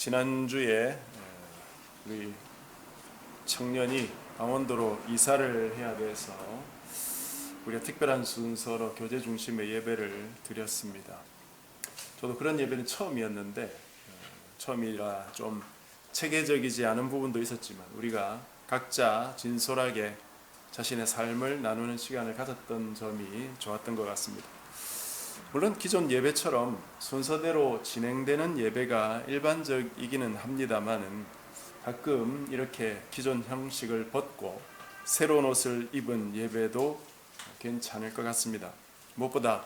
지난주에 우리 청년이 강원도로 이사를 해야 돼서 우리가 특별한 순서로 교제 중심의 예배를 드렸습니다. 저도 그런 예배는 처음이었는데 처음이라 좀 체계적이지 않은 부분도 있었지만 우리가 각자 진솔하게 자신의 삶을 나누는 시간을 가졌던 점이 좋았던 것 같습니다. 물론 기존 예배처럼 순서대로 진행되는 예배가 일반적이기는 합니다만은 가끔 이렇게 기존 형식을 벗고 새로운 옷을 입은 예배도 괜찮을 것 같습니다. 무엇보다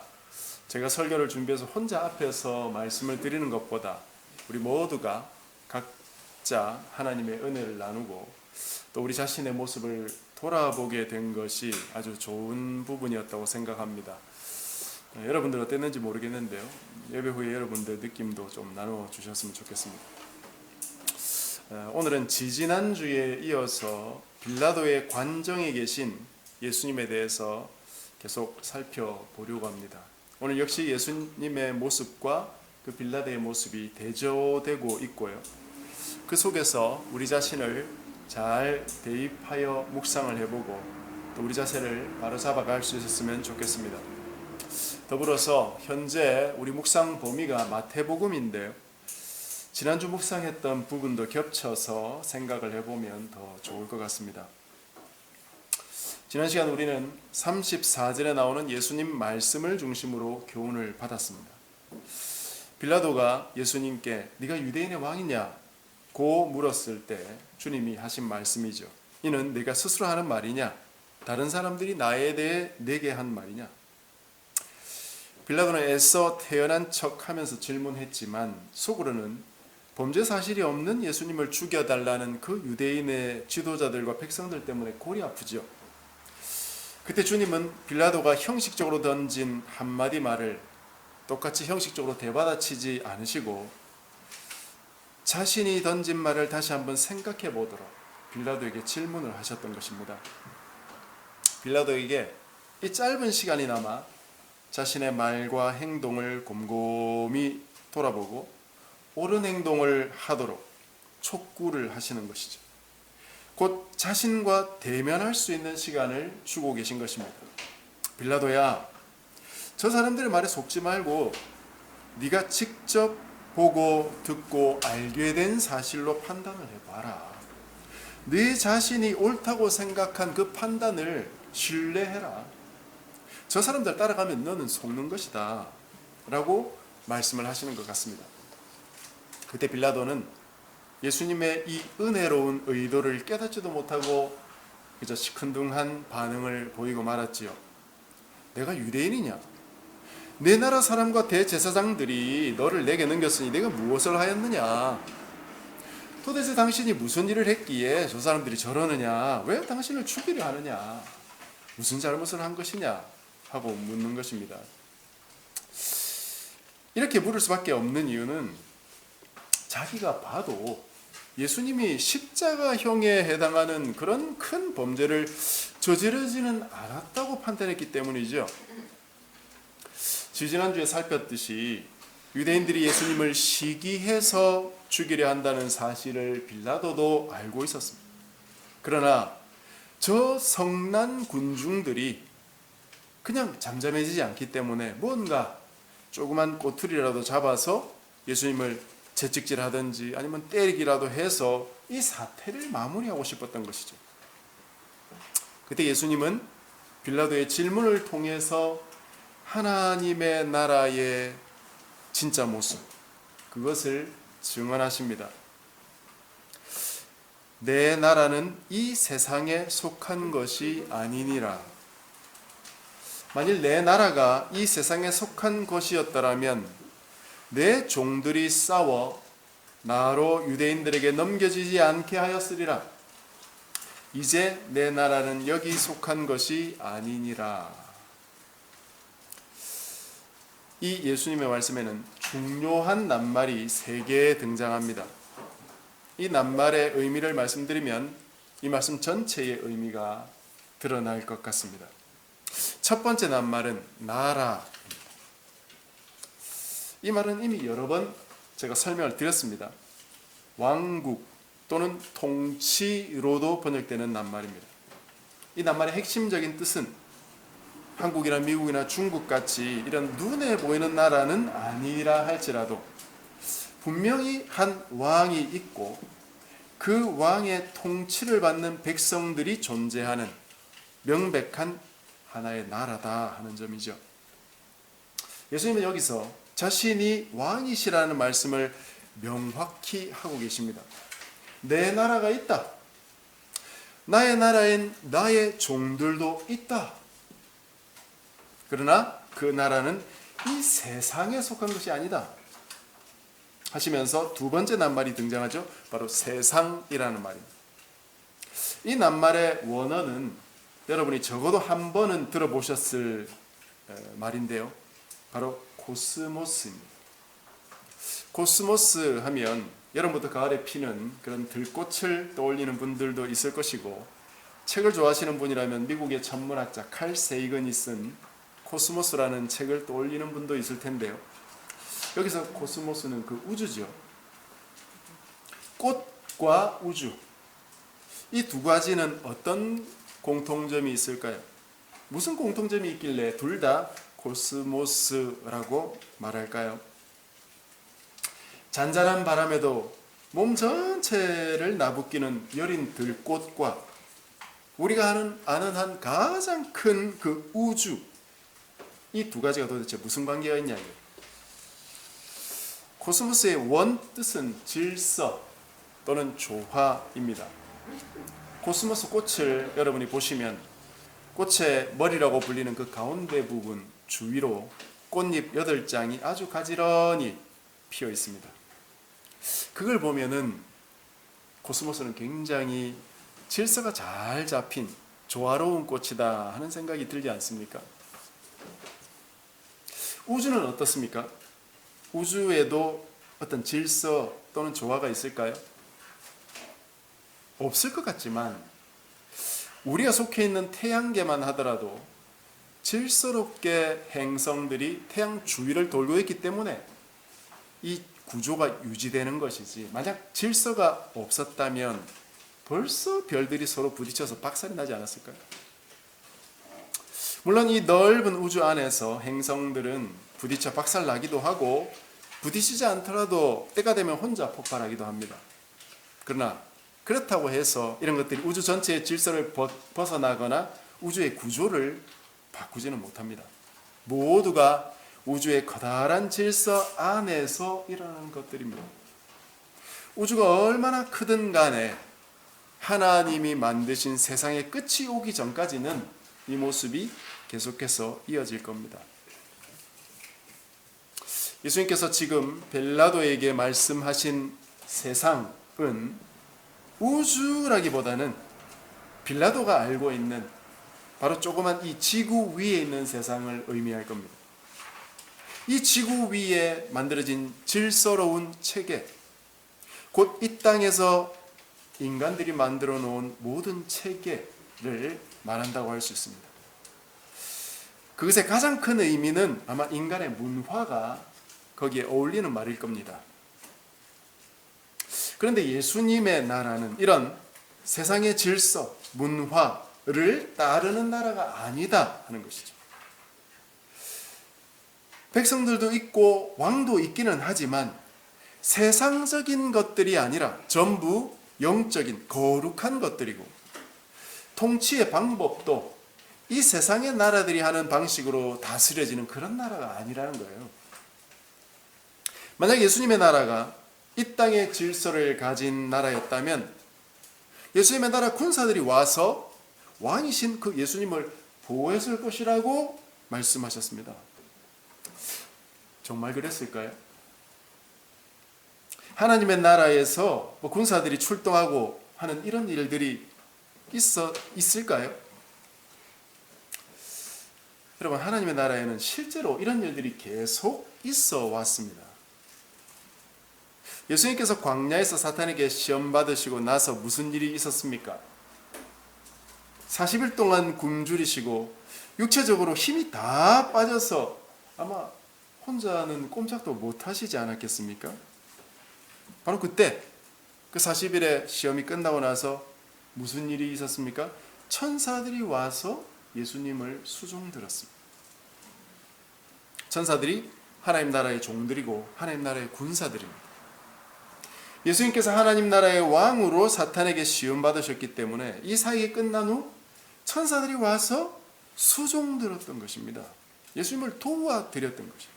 제가 설교를 준비해서 혼자 앞에서 말씀을 드리는 것보다 우리 모두가 각자 하나님의 은혜를 나누고 또 우리 자신의 모습을 돌아보게 된 것이 아주 좋은 부분이었다고 생각합니다. 여러분들 어땠는지 모르겠는데요. 예배 후에 여러분들 느낌도 좀 나눠주셨으면 좋겠습니다. 오늘은 지지난주에 이어서 빌라도의 관정에 계신 예수님에 대해서 계속 살펴보려고 합니다. 오늘 역시 예수님의 모습과 그 빌라도의 모습이 대조되고 있고요. 그 속에서 우리 자신을 잘 대입하여 묵상을 해보고 또 우리 자세를 바로잡아 갈 수 있었으면 좋겠습니다. 더불어서 현재 우리 묵상 범위가 마태복음인데요. 지난주 묵상했던 부분도 겹쳐서 생각을 해보면 더 좋을 것 같습니다. 지난 시간 우리는 34절에 나오는 예수님 말씀을 중심으로 교훈을 받았습니다. 빌라도가 예수님께 네가 유대인의 왕이냐? 고 물었을 때 주님이 하신 말씀이죠. 이는 네가 스스로 하는 말이냐? 다른 사람들이 나에 대해 내게 한 말이냐? 빌라도는 애써 태연한 척하면서 질문했지만 속으로는 범죄 사실이 없는 예수님을 죽여달라는 그 유대인의 지도자들과 백성들 때문에 골이 아프죠. 그때 주님은 빌라도가 형식적으로 던진 한마디 말을 똑같이 형식적으로 되받아치지 않으시고 자신이 던진 말을 다시 한번 생각해 보도록 빌라도에게 질문을 하셨던 것입니다. 빌라도에게 이 짧은 시간이나마 자신의 말과 행동을 곰곰이 돌아보고 옳은 행동을 하도록 촉구를 하시는 것이죠. 곧 자신과 대면할 수 있는 시간을 주고 계신 것입니다. 빌라도야, 저 사람들의 말에 속지 말고 네가 직접 보고 듣고 알게 된 사실로 판단을 해봐라. 네 자신이 옳다고 생각한 그 판단을 신뢰해라. 저 사람들 따라가면 너는 속는 것이다 라고 말씀을 하시는 것 같습니다. 그때 빌라도는 예수님의 이 은혜로운 의도를 깨닫지도 못하고 그저 시큰둥한 반응을 보이고 말았지요. 내가 유대인이냐? 내 나라 사람과 대제사장들이 너를 내게 넘겼으니 내가 무엇을 하였느냐? 도대체 당신이 무슨 일을 했기에 저 사람들이 저러느냐? 왜 당신을 죽이려 하느냐? 무슨 잘못을 한 것이냐? 하고 묻는 것입니다. 이렇게 물을 수밖에 없는 이유는 자기가 봐도 예수님이 십자가형에 해당하는 그런 큰 범죄를 저지르지는 않았다고 판단했기 때문이죠. 지난주에 살폈듯이 유대인들이 예수님을 시기해서 죽이려 한다는 사실을 빌라도도 알고 있었습니다. 그러나 저 성난 군중들이 그냥 잠잠해지지 않기 때문에 뭔가 조그만 꼬투리라도 잡아서 예수님을 채찍질하든지 아니면 때리기라도 해서 이 사태를 마무리하고 싶었던 것이죠. 그때 예수님은 빌라도의 질문을 통해서 하나님의 나라의 진짜 모습, 그것을 증언하십니다. 내 나라는 이 세상에 속한 것이 아니니라. 만일 내 나라가 이 세상에 속한 것이었더라면 내 종들이 싸워 나로 유대인들에게 넘겨지지 않게 하였으리라. 이제 내 나라는 여기 속한 것이 아니니라. 이 예수님의 말씀에는 중요한 낱말이 3개 등장합니다. 이 낱말의 의미를 말씀드리면 이 말씀 전체의 의미가 드러날 것 같습니다. 첫 번째 낱말은 나라. 이 말은 이미 여러 번 제가 설명을 드렸습니다. 왕국 또는 통치로도 번역되는 낱말입니다. 이 낱말의 핵심적인 뜻은 한국이나 미국이나 중국 같이 이런 눈에 보이는 나라는 아니라 할지라도 분명히 한 왕이 있고 그 왕의 통치를 받는 백성들이 존재하는 명백한 하나의 나라다 하는 점이죠. 예수님은 여기서 자신이 왕이시라는 말씀을 명확히 하고 계십니다. 내 나라가 있다. 나의 나라엔 나의 종들도 있다. 그러나 그 나라는 이 세상에 속한 것이 아니다 하시면서 두 번째 낱말이 등장하죠. 바로 세상이라는 말입니다. 이 낱말의 원어는 여러분이 적어도 한 번은 들어보셨을 말인데요. 바로 코스모스입니다. 코스모스 하면 여름부터 가을에 피는 그런 들꽃을 떠올리는 분들도 있을 것이고, 책을 좋아하시는 분이라면 미국의 천문학자 칼 세이건이 쓴 코스모스라는 책을 떠올리는 분도 있을 텐데요. 여기서 코스모스는 그 우주죠. 꽃과 우주, 이 두 가지는 어떤 공통점이 있을까요? 무슨 공통점이 있길래 둘 다 코스모스라고 말할까요? 잔잔한 바람에도 몸 전체를 나부끼는 여린 들꽃과 우리가 아는 한 가장 큰 그 우주, 이 두 가지가 도대체 무슨 관계가 있냐고요. 코스모스의 원 뜻은 질서 또는 조화입니다. 코스모스 꽃을 여러분이 보시면 꽃의 머리라고 불리는 그 가운데 부분 주위로 꽃잎 8장이 아주 가지런히 피어 있습니다. 그걸 보면은 코스모스는 굉장히 질서가 잘 잡힌 조화로운 꽃이다 하는 생각이 들지 않습니까? 우주는 어떻습니까? 우주에도 어떤 질서 또는 조화가 있을까요? 없을 것 같지만 우리가 속해 있는 태양계만 하더라도 질서롭게 행성들이 태양 주위를 돌고 있기 때문에 이 구조가 유지되는 것이지, 만약 질서가 없었다면 벌써 별들이 서로 부딪혀서 박살이 나지 않았을까요? 물론 이 넓은 우주 안에서 행성들은 부딪혀 박살나기도 하고 부딪히지 않더라도 때가 되면 혼자 폭발하기도 합니다. 그러나 그렇다고 해서 이런 것들이 우주 전체의 질서를 벗어나거나 우주의 구조를 바꾸지는 못합니다. 모두가 우주의 커다란 질서 안에서 일어나는 것들입니다. 우주가 얼마나 크든 간에 하나님이 만드신 세상의 끝이 오기 전까지는 이 모습이 계속해서 이어질 겁니다. 예수님께서 지금 벨라도에게 말씀하신 세상은 우주라기보다는 빌라도가 알고 있는 바로 조그만 이 지구 위에 있는 세상을 의미할 겁니다. 이 지구 위에 만들어진 질서로운 체계, 곧 이 땅에서 인간들이 만들어 놓은 모든 체계를 말한다고 할 수 있습니다. 그것의 가장 큰 의미는 아마 인간의 문화가 거기에 어울리는 말일 겁니다. 그런데 예수님의 나라는 이런 세상의 질서, 문화를 따르는 나라가 아니다 하는 것이죠. 백성들도 있고 왕도 있기는 하지만 세상적인 것들이 아니라 전부 영적인 거룩한 것들이고, 통치의 방법도 이 세상의 나라들이 하는 방식으로 다스려지는 그런 나라가 아니라는 거예요. 만약 예수님의 나라가 이 땅의 질서를 가진 나라였다면 예수님의 나라 군사들이 와서 왕이신 그 예수님을 보호했을 것이라고 말씀하셨습니다. 정말 그랬을까요? 하나님의 나라에서 군사들이 출동하고 하는 이런 일들이 있을까요? 여러분, 하나님의 나라에는 실제로 이런 일들이 계속 있어 왔습니다. 예수님께서 광야에서 사탄에게 시험 받으시고 나서 무슨 일이 있었습니까? 40일 동안 굶주리시고 육체적으로 힘이 다 빠져서 아마 혼자는 꼼짝도 못 하시지 않았겠습니까? 바로 그때 그 40일의 시험이 끝나고 나서 무슨 일이 있었습니까? 천사들이 와서 예수님을 수종들었습니다. 천사들이 하나님 나라의 종들이고 하나님 나라의 군사들입니다. 예수님께서 하나님 나라의 왕으로 사탄에게 시험 받으셨기 때문에 이 사이에 끝난 후 천사들이 와서 수종들었던 것입니다. 예수님을 도와드렸던 것입니다.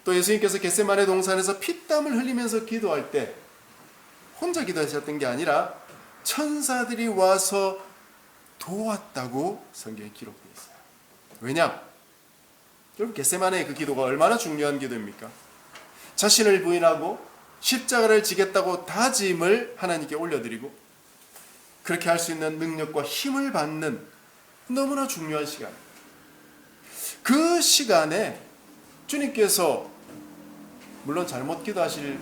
또 예수님께서 겟세마네 동산에서 피땀을 흘리면서 기도할 때 혼자 기도하셨던 게 아니라 천사들이 와서 도왔다고 성경에 기록되어 있어요. 왜냐? 여러분, 겟세마네의 그 기도가 얼마나 중요한 기도입니까? 자신을 부인하고 십자가를 지겠다고 다짐을 하나님께 올려드리고 그렇게 할 수 있는 능력과 힘을 받는 너무나 중요한 시간. 그 시간에 주님께서 물론 잘못 기도하실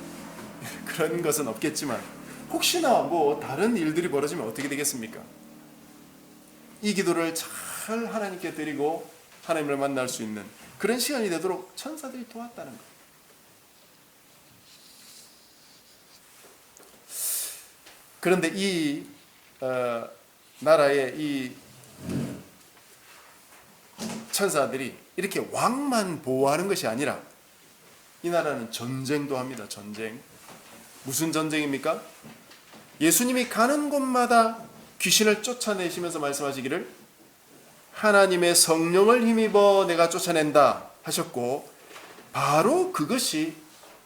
그런 것은 없겠지만 혹시나 다른 일들이 벌어지면 어떻게 되겠습니까? 이 기도를 잘 하나님께 드리고 하나님을 만날 수 있는 그런 시간이 되도록 천사들이 도왔다는 것. 그런데 이 나라의 이 천사들이 이렇게 왕만 보호하는 것이 아니라 이 나라는 전쟁도 합니다. 전쟁. 무슨 전쟁입니까? 예수님이 가는 곳마다 귀신을 쫓아내시면서 말씀하시기를 하나님의 성령을 힘입어 내가 쫓아낸다 하셨고 바로 그것이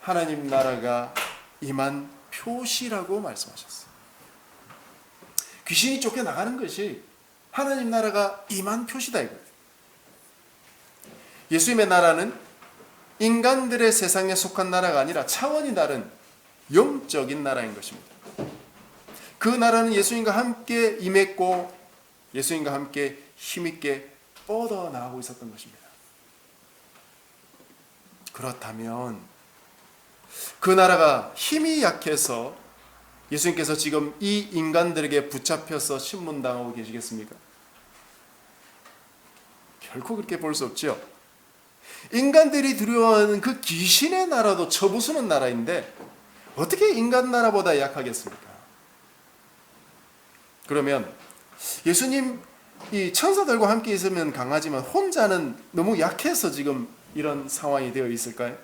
하나님 나라가 임한 표시라고 말씀하셨어요. 귀신이 쫓겨나가는 것이 하나님 나라가 임한 표시다 이거예요. 예수님의 나라는 인간들의 세상에 속한 나라가 아니라 차원이 다른 영적인 나라인 것입니다. 그 나라는 예수님과 함께 임했고 예수님과 함께 힘있게 뻗어나가고 있었던 것입니다. 그렇다면 그 나라가 힘이 약해서 예수님께서 지금 이 인간들에게 붙잡혀서 신문당하고 계시겠습니까? 결코 그렇게 볼 수 없죠. 인간들이 두려워하는 그 귀신의 나라도 쳐부수는 나라인데 어떻게 인간 나라보다 약하겠습니까? 그러면 예수님 이 천사들과 함께 있으면 강하지만 혼자는 너무 약해서 지금 이런 상황이 되어 있을까요?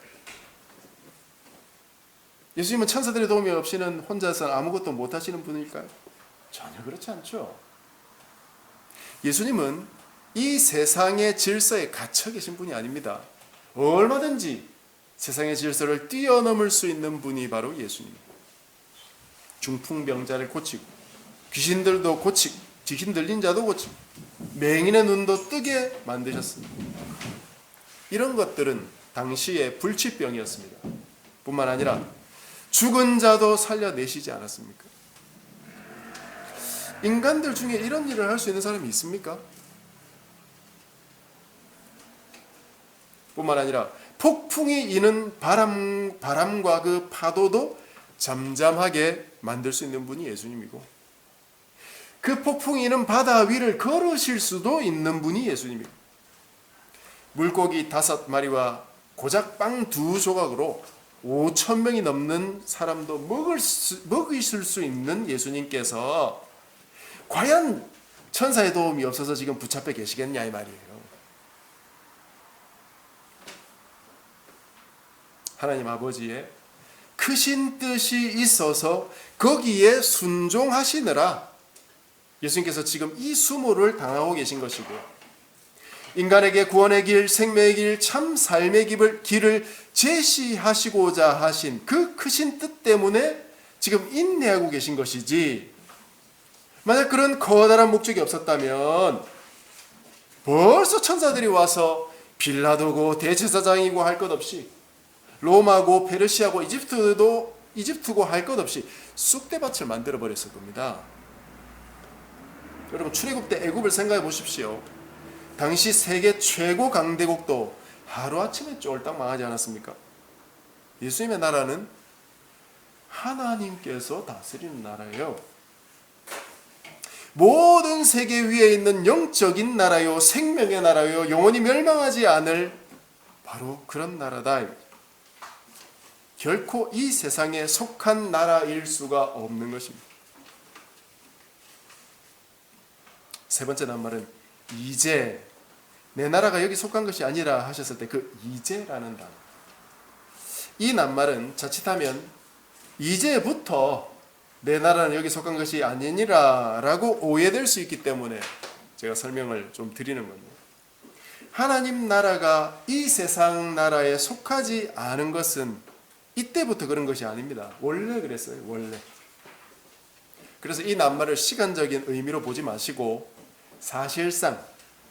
예수님은 천사들의 도움이 없이는 혼자서 아무것도 못하시는 분일까요? 전혀 그렇지 않죠. 예수님은 이 세상의 질서에 갇혀 계신 분이 아닙니다. 얼마든지 세상의 질서를 뛰어넘을 수 있는 분이 바로 예수님입니다. 중풍병자를 고치고 귀신들도 고치고 귀신 들린 자도 고치고 맹인의 눈도 뜨게 만드셨습니다. 이런 것들은 당시의 불치병이었습니다. 뿐만 아니라 죽은 자도 살려내시지 않았습니까? 인간들 중에 이런 일을 할 수 있는 사람이 있습니까? 뿐만 아니라 폭풍이 이는 바람과 그 파도도 잠잠하게 만들 수 있는 분이 예수님이고 그 폭풍이 이는 바다 위를 걸으실 수도 있는 분이 예수님이고 물고기 5마리와 고작 빵 2조각으로 5,000명이 넘는 사람도 먹이실 수 있는 예수님께서 과연 천사의 도움이 없어서 지금 붙잡혀 계시겠냐 이 말이에요. 하나님 아버지의 크신 뜻이 있어서 거기에 순종하시느라 예수님께서 지금 이 수모를 당하고 계신 것이고 인간에게 구원의 길, 생명의 길, 참 삶의 길을 제시하시고자 하신 그 크신 뜻 때문에 지금 인내하고 계신 것이지 만약 그런 커다란 목적이 없었다면 벌써 천사들이 와서 빌라도고 대제사장이고 할 것 없이 로마고 페르시아고 이집트고 할 것 없이 쑥대밭을 만들어 버렸을 겁니다. 여러분 출애굽 때 애굽을 생각해 보십시오. 당시 세계 최고 강대국도 하루아침에 쫄딱 망하지 않았습니까? 예수님의 나라는 하나님께서 다스리는 나라예요. 모든 세계 위에 있는 영적인 나라요, 생명의 나라요, 영원히 멸망하지 않을 바로 그런 나라다. 결코 이 세상에 속한 나라일 수가 없는 것입니다. 세 번째 낱말은 이제, 내 나라가 여기 속한 것이 아니라 하셨을 때 그 이제라는 단어. 이 낱말은 자칫하면 이제부터 내 나라는 여기 속한 것이 아니니라 라고 오해될 수 있기 때문에 제가 설명을 좀 드리는 겁니다. 하나님 나라가 이 세상 나라에 속하지 않은 것은 이때부터 그런 것이 아닙니다. 원래 그랬어요. 원래. 그래서 이 낱말을 시간적인 의미로 보지 마시고 사실상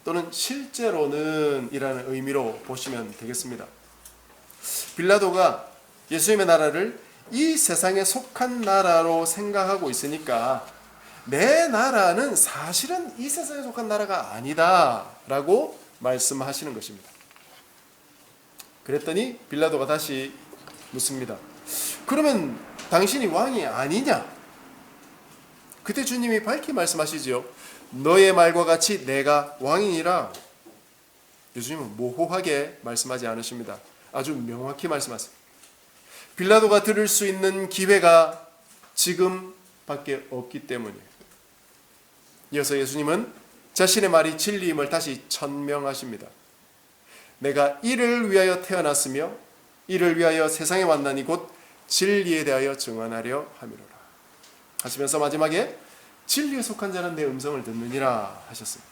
또는 실제로는 이라는 의미로 보시면 되겠습니다. 빌라도가 예수님의 나라를 이 세상에 속한 나라로 생각하고 있으니까 내 나라는 사실은 이 세상에 속한 나라가 아니다 라고 말씀하시는 것입니다. 그랬더니 빌라도가 다시 묻습니다. 그러면 당신이 왕이 아니냐? 그때 주님이 밝히 말씀하시죠. 너의 말과 같이 내가 왕이니라. 예수님은 모호하게 말씀하지 않으십니다. 아주 명확히 말씀하세요. 빌라도가 들을 수 있는 기회가 지금밖에 없기 때문이에요. 이어서 예수님은 자신의 말이 진리임을 다시 천명하십니다. 내가 이를 위하여 태어났으며 이를 위하여 세상에 왔나니 곧 진리에 대하여 증언하려 함이로라. 하시면서 마지막에 진리에 속한 자는 내 음성을 듣느니라 하셨습니다.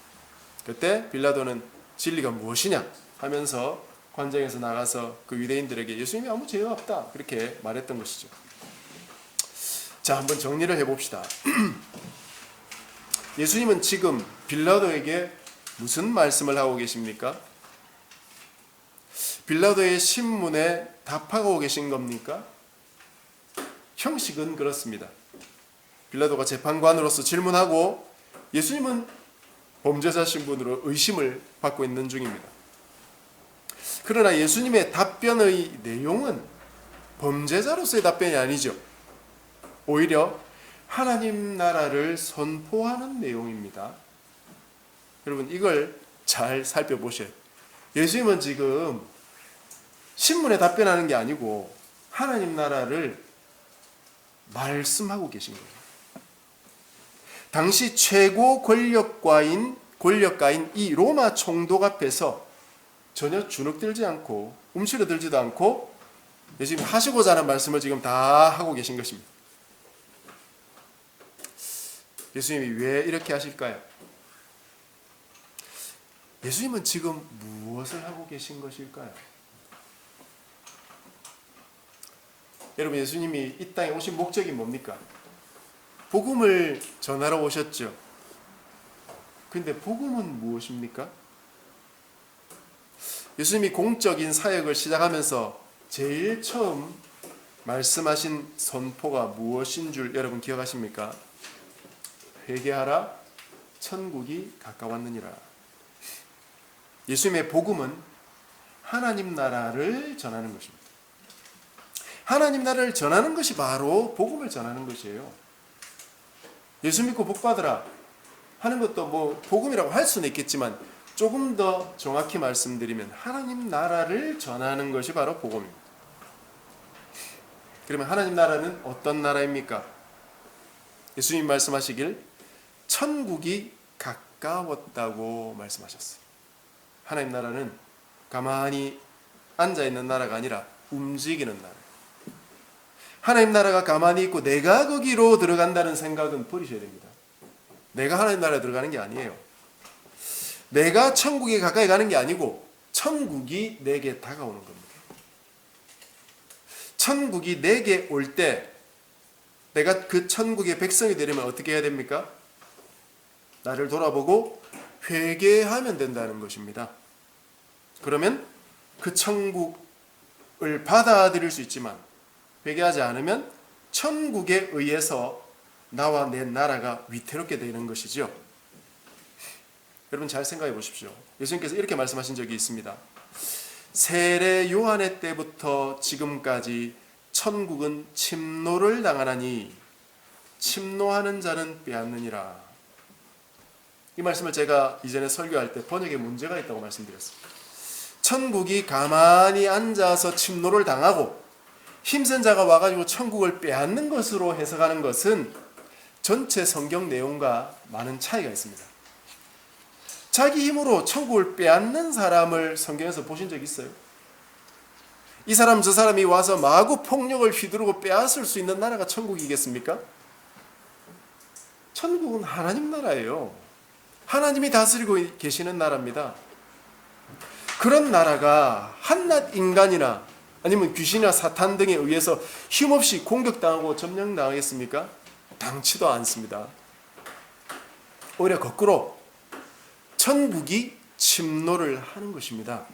그때 빌라도는 진리가 무엇이냐 하면서 관장에서 나가서 그 유대인들에게 예수님이 아무 죄가 없다 그렇게 말했던 것이죠. 자, 한번 정리를 해봅시다. 예수님은 지금 빌라도에게 무슨 말씀을 하고 계십니까? 빌라도의 신문에 답하고 계신 겁니까? 형식은 그렇습니다. 빌라도가 재판관으로서 질문하고 예수님은 범죄자 신분으로 의심을 받고 있는 중입니다. 그러나 예수님의 답변의 내용은 범죄자로서의 답변이 아니죠. 오히려 하나님 나라를 선포하는 내용입니다. 여러분 이걸 잘 살펴보셔요. 예수님은 지금 신문에 답변하는 게 아니고 하나님 나라를 말씀하고 계신 거예요. 당시 최고 권력가인 이 로마 총독 앞에서 전혀 주눅들지 않고 움츠러들지도 않고 예수님이 하시고자 하는 말씀을 지금 다 하고 계신 것입니다. 예수님이 왜 이렇게 하실까요? 예수님은 지금 무엇을 하고 계신 것일까요? 여러분 예수님이 이 땅에 오신 목적이 뭡니까? 복음을 전하러 오셨죠. 그런데 복음은 무엇입니까? 예수님이 공적인 사역을 시작하면서 제일 처음 말씀하신 선포가 무엇인 줄 여러분 기억하십니까? 회개하라, 천국이 가까웠느니라. 예수님의 복음은 하나님 나라를 전하는 것입니다. 하나님 나라를 전하는 것이 바로 복음을 전하는 것이에요. 예수 믿고 복 받으라 하는 것도 뭐 복음이라고 할 수는 있겠지만 조금 더 정확히 말씀드리면 하나님 나라를 전하는 것이 바로 복음입니다. 그러면 하나님 나라는 어떤 나라입니까? 예수님 말씀하시길 천국이 가까웠다고 말씀하셨어요. 하나님 나라는 가만히 앉아있는 나라가 아니라 움직이는 나라예요. 하나님 나라가 가만히 있고 내가 거기로 들어간다는 생각은 버리셔야 됩니다. 내가 하나님 나라에 들어가는 게 아니에요. 내가 천국에 가까이 가는 게 아니고 천국이 내게 다가오는 겁니다. 천국이 내게 올 때 내가 그 천국의 백성이 되려면 어떻게 해야 됩니까? 나를 돌아보고 회개하면 된다는 것입니다. 그러면 그 천국을 받아들일 수 있지만 회개하지 않으면 천국에 의해서 나와 내 나라가 위태롭게 되는 것이죠. 여러분 잘 생각해 보십시오. 예수님께서 이렇게 말씀하신 적이 있습니다. 세례 요한의 때부터 지금까지 천국은 침노를 당하나니 침노하는 자는 빼앗느니라. 이 말씀을 제가 이전에 설교할 때 번역에 문제가 있다고 말씀드렸습니다. 천국이 가만히 앉아서 침노를 당하고 힘센 자가 와가지고 천국을 빼앗는 것으로 해석하는 것은 전체 성경 내용과 많은 차이가 있습니다. 자기 힘으로 천국을 빼앗는 사람을 성경에서 보신 적 있어요? 이 사람 저 사람이 와서 마구 폭력을 휘두르고 빼앗을 수 있는 나라가 천국이겠습니까? 천국은 하나님 나라예요. 하나님이 다스리고 계시는 나라입니다. 그런 나라가 한낱 인간이나 아니면 귀신이나 사탄 등에 의해서 힘없이 공격당하고 점령당하겠습니까? 당치도 않습니다. 오히려 거꾸로 천국이 침노를 하는 것입니다.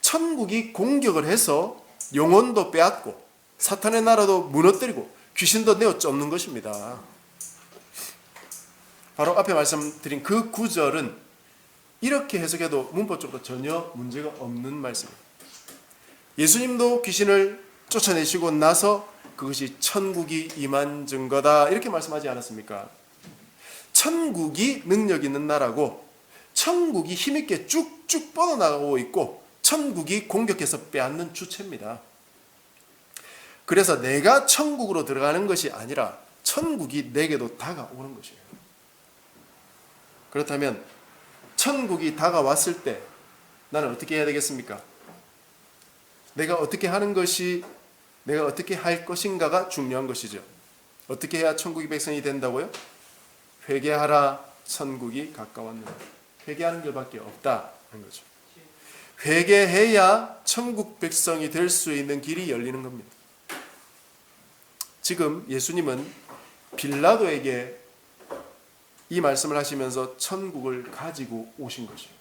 천국이 공격을 해서 영혼도 빼앗고 사탄의 나라도 무너뜨리고 귀신도 내어 쫓는 것입니다. 바로 앞에 말씀드린 그 구절은 이렇게 해석해도 문법적으로 전혀 문제가 없는 말씀입니다. 예수님도 귀신을 쫓아내시고 나서 그것이 천국이 임한 증거다 이렇게 말씀하지 않았습니까? 천국이 능력 있는 나라고 천국이 힘있게 쭉쭉 뻗어나가고 있고 천국이 공격해서 빼앗는 주체입니다. 그래서 내가 천국으로 들어가는 것이 아니라 천국이 내게도 다가오는 것이에요. 그렇다면 천국이 다가왔을 때 나는 어떻게 해야 되겠습니까? 내가 어떻게 하는 것이 내가 어떻게 할 것인가가 중요한 것이죠. 어떻게 해야 천국의 백성이 된다고요? 회개하라 천국이 가까웠느니라. 회개하는 것밖에 없다는 거죠. 회개해야 천국 백성이 될 수 있는 길이 열리는 겁니다. 지금 예수님은 빌라도에게 이 말씀을 하시면서 천국을 가지고 오신 것이에요.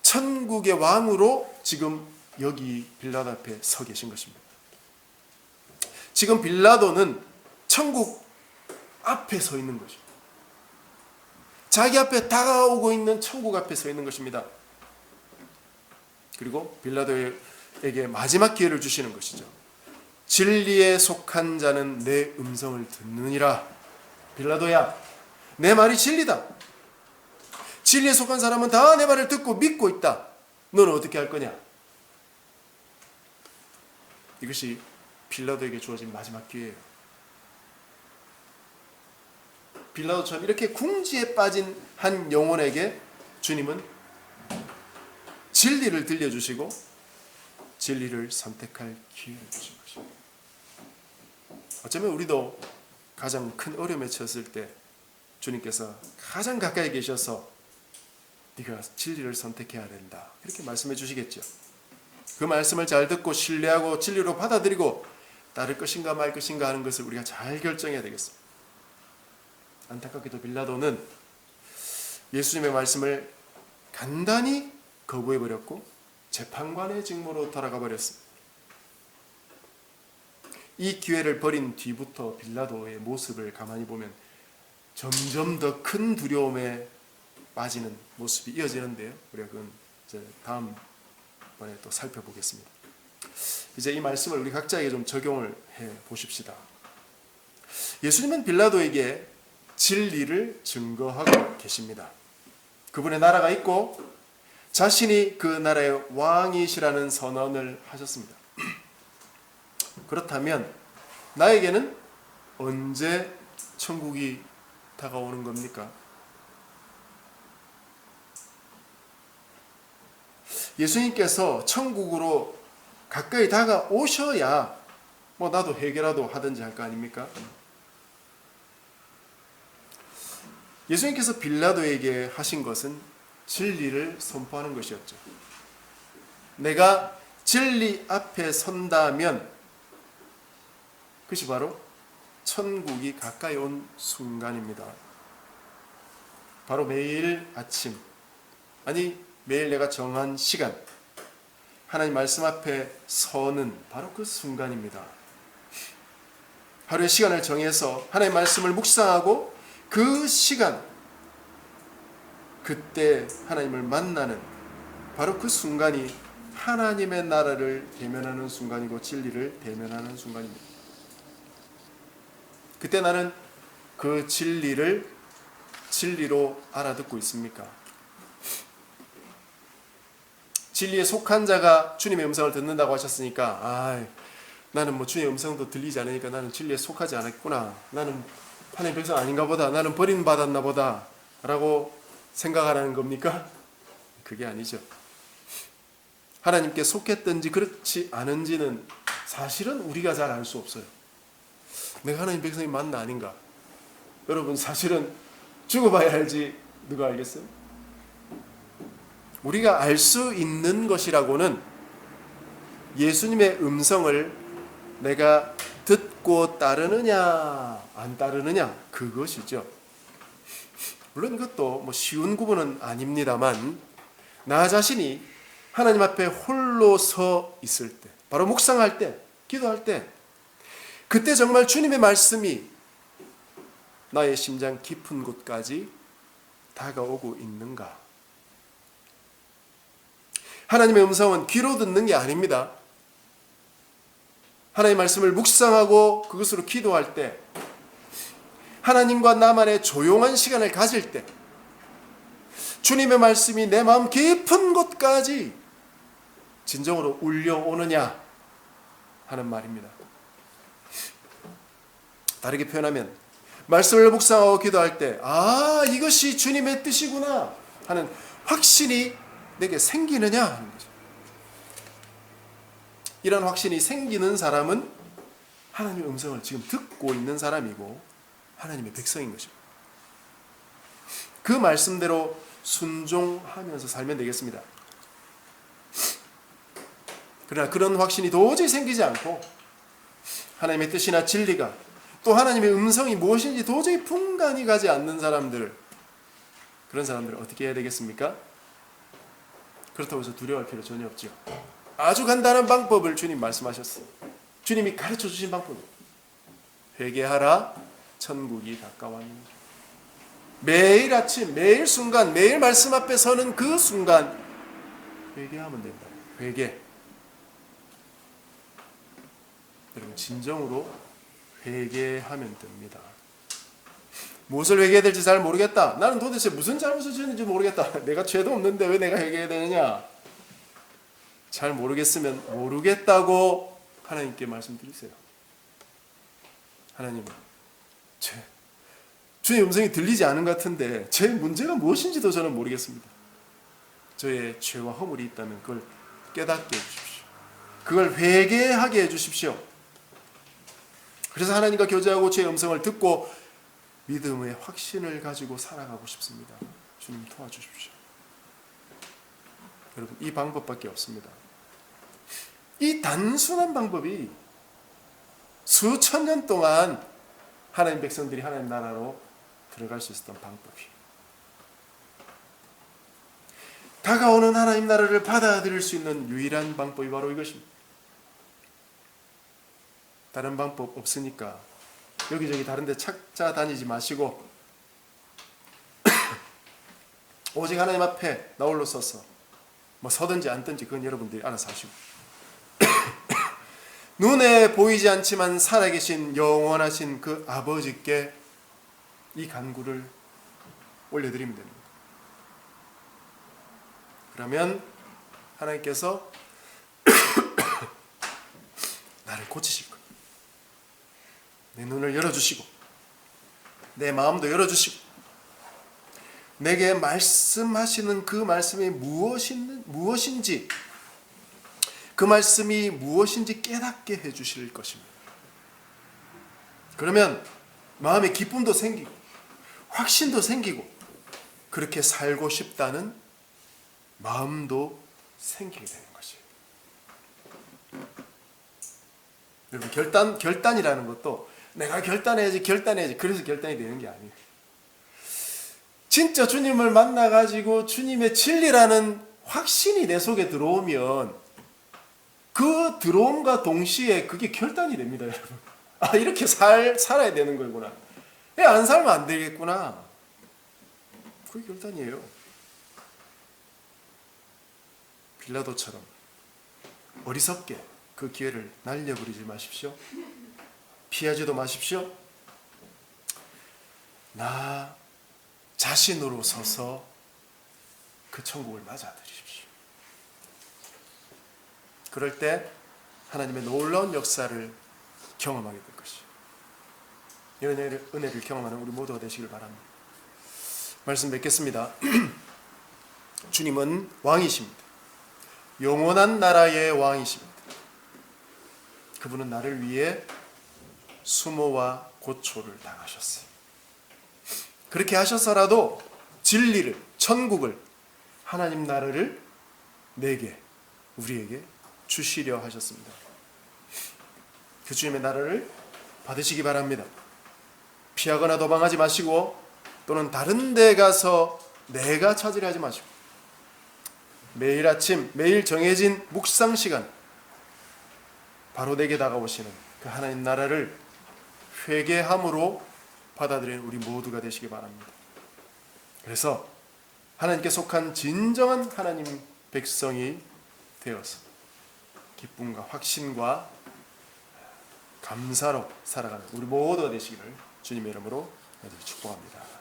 천국의 왕으로 지금 여기 빌라도 앞에 서 계신 것입니다. 지금 빌라도는 천국 앞에 서 있는 것이죠. 자기 앞에 다가오고 있는 천국 앞에 서 있는 것입니다. 그리고 빌라도에게 마지막 기회를 주시는 것이죠. 진리에 속한 자는 내 음성을 듣느니라. 빌라도야, 내 말이 진리다. 진리에 속한 사람은 다 내 말을 듣고 믿고 있다. 너는 어떻게 할 거냐? 이것이 빌라도에게 주어진 마지막 기회예요. 빌라도처럼 이렇게 궁지에 빠진 한 영혼에게 주님은 진리를 들려주시고 진리를 선택할 기회를 주신 것입니다. 어쩌면 우리도 가장 큰 어려움에 처했을 때 주님께서 가장 가까이 계셔서 네가 진리를 선택해야 된다 이렇게 말씀해 주시겠죠. 그 말씀을 잘 듣고 신뢰하고 진리로 받아들이고 따를 것인가 말 것인가 하는 것을 우리가 잘 결정해야 되겠습니다. 안타깝게도 빌라도는 예수님의 말씀을 간단히 거부해버렸고 재판관의 직무로 돌아가 버렸습니다. 이 기회를 버린 뒤부터 빌라도의 모습을 가만히 보면 점점 더 큰 두려움에 빠지는 모습이 이어지는데요. 우리가 그건 이제 다음 번에 또 살펴보겠습니다. 이제 이 말씀을 우리 각자에게 좀 적용을 해 보십시다. 예수님은 빌라도에게 진리를 증거하고 계십니다. 그분의 나라가 있고 자신이 그 나라의 왕이시라는 선언을 하셨습니다. 그렇다면 나에게는 언제 천국이 다가오는 겁니까? 예수님께서 천국으로 가까이 다가오셔야 나도 회개라도 하든지 할 거 아닙니까? 예수님께서 빌라도에게 하신 것은 진리를 선포하는 것이었죠. 내가 진리 앞에 선다면 그것이 바로 천국이 가까이 온 순간입니다. 바로 매일 아침, 매일 내가 정한 시간, 하나님 말씀 앞에 서는 바로 그 순간입니다. 하루의 시간을 정해서 하나님 말씀을 묵상하고 그 시간, 그때 하나님을 만나는 바로 그 순간이 하나님의 나라를 대면하는 순간이고 진리를 대면하는 순간입니다. 그때 나는 그 진리를 진리로 알아듣고 있습니까? 진리에 속한 자가 주님의 음성을 듣는다고 하셨으니까 나는 뭐 주님의 음성도 들리지 않으니까 나는 진리에 속하지 않았구나, 나는 하나님의 백성 아닌가 보다, 나는 버림받았나 보다 라고 생각하라는 겁니까? 그게 아니죠. 하나님께 속했든지 그렇지 않은지는 사실은 우리가 잘 알 수 없어요. 내가 하나님 백성이 맞나 아닌가, 여러분 사실은 죽어봐야 알지 누가 알겠어요? 우리가 알 수 있는 것이라고는 예수님의 음성을 내가 듣고 따르느냐 안 따르느냐, 그것이죠. 물론 이것도 뭐 쉬운 구분은 아닙니다만, 나 자신이 하나님 앞에 홀로 서 있을 때, 바로 묵상할 때, 기도할 때, 그때 정말 주님의 말씀이 나의 심장 깊은 곳까지 다가오고 있는가? 하나님의 음성은 귀로 듣는 게 아닙니다. 하나님의 말씀을 묵상하고 그것으로 기도할 때, 하나님과 나만의 조용한 시간을 가질 때, 주님의 말씀이 내 마음 깊은 곳까지 진정으로 울려오느냐 하는 말입니다. 다르게 표현하면, 말씀을 묵상하고 기도할 때 이것이 주님의 뜻이구나 하는 확신이 내게 생기느냐 하는 거죠. 이런 확신이 생기는 사람은 하나님의 음성을 지금 듣고 있는 사람이고 하나님의 백성인 것입니다. 그 말씀대로 순종하면서 살면 되겠습니다. 그러나 그런 확신이 도저히 생기지 않고 하나님의 뜻이나 진리가, 또 하나님의 음성이 무엇인지 도저히 분간이 가지 않는 사람들, 그런 사람들은 어떻게 해야 되겠습니까? 그렇다고 해서 두려워할 필요 전혀 없죠. 아주 간단한 방법을 주님 말씀하셨어요. 주님이 가르쳐 주신 방법입니다. 회개하라, 천국이 가까웠느니라. 매일 아침, 매일 순간, 매일 말씀 앞에 서는 그 순간 회개하면 된다. 회개. 여러분 진정으로 회개하면 됩니다. 무엇을 회개해야 될지 잘 모르겠다, 나는 도대체 무슨 잘못을 지었는지 모르겠다, 내가 죄도 없는데 왜 내가 회개해야 되느냐, 잘 모르겠으면 모르겠다고 하나님께 말씀드리세요. 하나님, 주의 음성이 들리지 않은 것 같은데 제 문제가 무엇인지도 저는 모르겠습니다. 저의 죄와 허물이 있다면 그걸 깨닫게 해주십시오. 그걸 회개하게 해주십시오. 그래서 하나님과 교제하고 주의 음성을 듣고 믿음의 확신을 가지고 살아가고 싶습니다. 주님 도와주십시오. 여러분 이 방법밖에 없습니다. 이 단순한 방법이 수천 년 동안 하나님 백성들이 하나님 나라로 들어갈 수 있었던 방법이에요. 다가오는 하나님 나라를 받아들일 수 있는 유일한 방법이 바로 이것입니다. 다른 방법 없으니까 여기저기 다른 데 찾아다니지 마시고 오직 하나님 앞에 나 홀로 서서 뭐 서든지 앉든지 그건 여러분들이 알아서 하시고 눈에 보이지 않지만 살아계신 영원하신 그 아버지께 이 간구를 올려드리면 됩니다. 그러면 하나님께서 나를 고치실 거예요. 내 눈을 열어주시고 내 마음도 열어주시고 내게 말씀하시는 그 말씀이 무엇인지 그 말씀이 무엇인지 깨닫게 해주실 것입니다. 그러면 마음의 기쁨도 생기고 확신도 생기고 그렇게 살고 싶다는 마음도 생기게 되는 것이에요. 여러분 결단이라는 것도 내가 결단해야지 그래서 결단이 되는 게 아니에요. 진짜 주님을 만나가지고 주님의 진리라는 확신이 내 속에 들어오면 그 들어옴과 동시에 그게 결단이 됩니다. 여러분 이렇게 살아야 되는 거구나, 안 살면 안 되겠구나, 그게 결단이에요. 빌라도처럼 어리석게 그 기회를 날려버리지 마십시오. 피하지도 마십시오. 나 자신으로 서서 그 천국을 맞아들이십시오. 그럴 때 하나님의 놀라운 역사를 경험하게 될 것이죠. 이 은혜를 경험하는 우리 모두가 되시길 바랍니다. 말씀 맺겠습니다. 주님은 왕이십니다. 영원한 나라의 왕이십니다. 그분은 나를 위해 수모와 고초를 당하셨어요. 그렇게 하셔서라도 진리를, 천국을, 하나님 나라를 내게, 우리에게 주시려 하셨습니다. 그 주님의 나라를 받으시기 바랍니다. 피하거나 도망하지 마시고 또는 다른 데 가서 내가 찾으려 하지 마시고 매일 아침, 매일 정해진 묵상 시간 바로 내게 다가오시는 그 하나님 나라를 회개함으로 받아들이는 우리 모두가 되시기 바랍니다. 그래서 하나님께 속한 진정한 하나님 백성이 되어서 기쁨과 확신과 감사로 살아가는 우리 모두가 되시기를 주님의 이름으로 축복합니다.